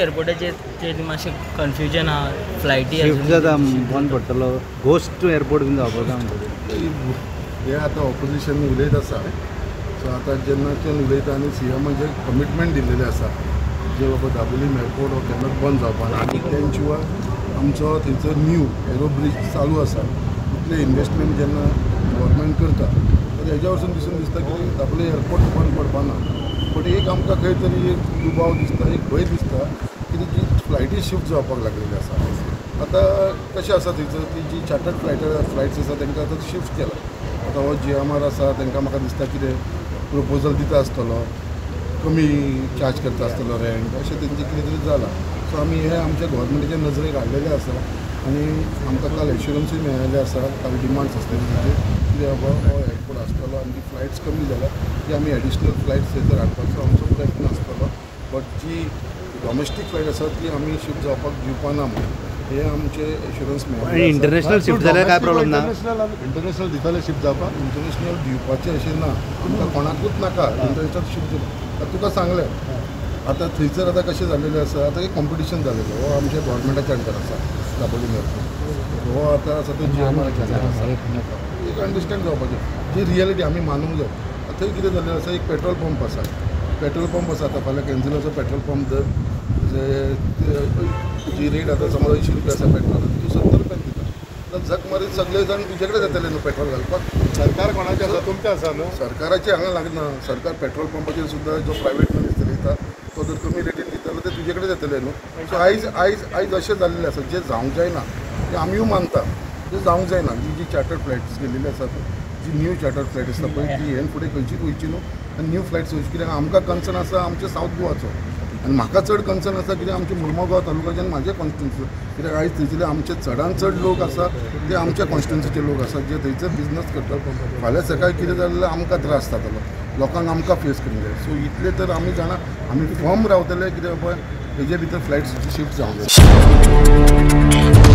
एअरपोर्टाचे ते मातशें कन्फ्युजन आहा फ्लायटी शिफ्ट जाता बंद पडटलो गोस्ट टू एअरपोर्ट बीन जावपाक काय म्हणटा हे आतां ऑपोजिशन उलयत आसा सो आतां जेन्ना ते उलयता आनी सीएमाचे कमिटमेंट दिल्लेले आसा जे बाबा दाबोलीम एअरपोर्ट हो केन्नाच बंद जावपाना आनी त्या शिवाय आमचो थंयसर न्यू एरो ब्रिज चालू आसा इतले इन्वेस्टमेंट जेन्ना गव्हर्मेंट करता तर हेज्या वरसून दिसता की दाबोली एअरपोर्ट बंद पडपाना बट एक आमकां खंय तरी एक दुबाव दिसता एक भंय दिसता की जी फ्लायटी शिफ्ट जावपाक लागलेली आसा आतां कशें आसा थंयसर ती जी चार्टर्ड फ्लायट्स आसा तांकां आतां शिफ्ट केला आतां हो GMR आसा तांकां म्हाका दिसता कितें प्रपोजल दिता आसतलो कमी चार्ज करता आसतलो रेंट अशें तेंचें कितें तरी जालां सो आमी हे आमच्या गव्हर्मेंटाच्या नजरेक हाडलेले आसा आनी आमकां काल एश्युरन्सूय मेळिल्ले आसा काल डिमांड्स आसलेली म्हणजे कितें बाबा हो एअरपोर्ट आसतलो आनी ती फ्लायट्स कमी जाल्या की आमी एडिशनल फ्लायट्स थंयसर हाडपाचो आमचो प्रयत्न आसतलो बट जी डॉमेस्टीक फ्लायट आसा ती आमी शिफ्ट जावपाक दिवपाना म्हणून हे आमचे एश्युरन्स मेळ्ळे इंटरनॅशनल शिफ्ट जाल्यार काय प्रॉब्लेम ना इंटरनॅशनल दिताले शिफ्ट जावपाक इंटरनॅशनल दिवपाचें अशें ना तुमकां कोणाकूच नाका इंटरनॅशनल शिफ्ट दिवपाक तुका सांगलें आतां थंयसर आतां कशें जाल्लेलें आसा आतां एक कॉम्पिटिशन जाल्लेलो हो आमच्या गव्हर्मेंटाच्या अंडर आसा दाबोलीम एअरपोर्ट हो आतां आसा तो GMRच्या अंडर आसा एक अंडरस्टँड जावपाचें जी रियलिटी आमी मानूंक जाय थंय कितें जाल्लें आसा एक पेट्रोल पंप आसा आतां फाल्यां कॅन्सिलाचो पेट्रोल पंप जर जी रेट आतां समज 80 रुपया आसा पेट्रोल ती 70 रुपयान दिता तर झक मारीत सगळे जाण तुजे कडेन जातले न्हू पेट्रोल घालपाक सरकार कोणाचें आसा तुमचें आसा न्हू सरकाराचें हांगा लागना सरकार पेट्रोल पंपाचेर सुद्दां जो प्रायवेट मनीस चलयता तो जर कमी रेटीन दितालो ते तुजे कडेन जातले न्हू सो आयज अशें जाल्लेलें आसा जें जावंक जायना तें आमीय मानता तें जावंक जायना जी चार्टर्ड फ्लायट्स गेल्लेली आसात जी न्यू चार्टर्ड फ्लायट आसता पळय ती हें फुडें खंयचीच वयची न्हू आनी न्यू फ्लायट्स वयची कित्याक आमकां कन्सर्न आसा आमच्या सावथ गोवाचो आनी म्हाका चड कन्सर्न आसा कित्याक आमच्या मुर्मुगांव तालुक्याच्यान म्हाजे कॉन्स्टिट्युन्सी कित्याक आयज थंयसरले आमचे चडांत चड लोक आसा ते आमच्या कॉन्स्टिट्युन्सीचे लोक आसात जे थंयसर बिजनस करतात फाल्यां सकाळीं कितें जालें जाल्यार आमकां त्रास जातलो लोकांक आमकां फेस करूंक जाय सो इतले तर आमी जाणा आमी फर्म रावतले कित्याक पळय हेजे भितर फ्लायट्स शिफ्ट जावंक जाय